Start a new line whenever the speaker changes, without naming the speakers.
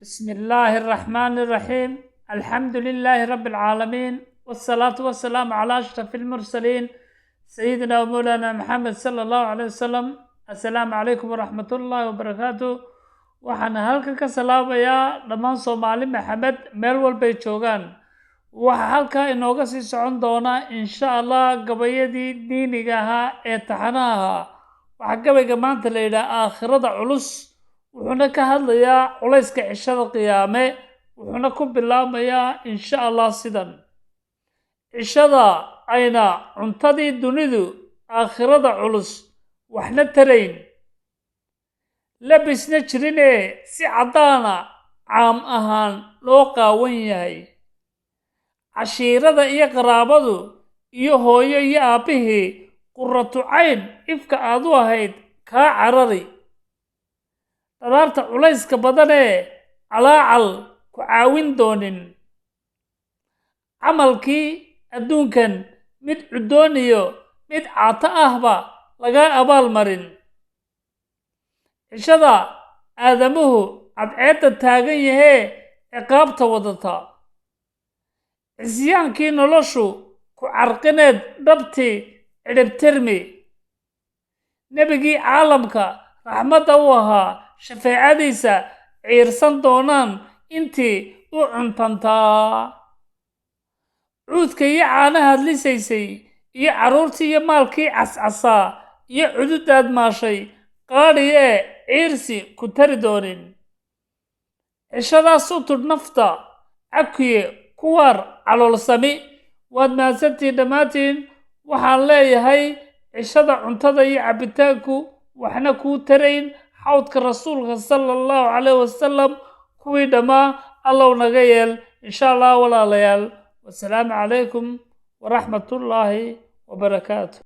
بسم الله الرحمن الرحيم. الحمد لله رب العالمين، والصلاة والسلام على أشرف المرسلين سيدنا ومولانا محمد صلى الله عليه وسلم. السلام عليكم ورحمة الله وبركاته. waxaan halkan ka salaamayaa dhammaan Soomaali Maxamed meel walba ay joogaan. waxa halka inooga sii socon doona insha Allah gabayadii diiniga ahaa ee taxanaha. waxa gabayga maanta la yiraahdaa aakhirada culus, wuxuuna ka hadlayaa culayska cishada qiyaame, wuxuuna ku bilaabmayaa insha Allah sidan: cishada ayna cuntadii dunidu aakhirada culus waxna tarayn, labisna jirine si caddaana caam ahaan loo qaawan yahay. cashiirada iyo qaraabadu iyo hooyo iyo aabbihii qurratu cayn ifka aad u ahayd kaa carari. dharaarta culayska badanee calaacal ku caawin doonin. camalkii adduunkan mid cuddoon iyo mid caato ahba laga abaal marin. cishada aadamuhu cadceedda taagan yahee ciqaabta wadata. cisyaankii noloshu ku carqineed dhabtii cidhibtirmi. nebigii caalamka raxmadda u ahaa shafeecadiisa ciirsan doonaan intii u cuntantaa. cuudka iyo caanahaad lisaysay iyo carruurtii iyo maalkii cascasaa iyo cududaad maashay qaadhi ee ciirsi ku tari doonin. cishadaas u tudh nafta cabkiye kuwaar caloolsami. waad mahadsantiin dhammaantiin. waxaan leeyahay cishada cuntada iyo cabbitaanku waxna kuu tarayn. xawdka rasuulka sala allahu calayh wasalam kuwii dhammaa allow naga yeel insha allah walaalayaal. wasalaamu calaykum waraxmatullaahi wabarakaatu.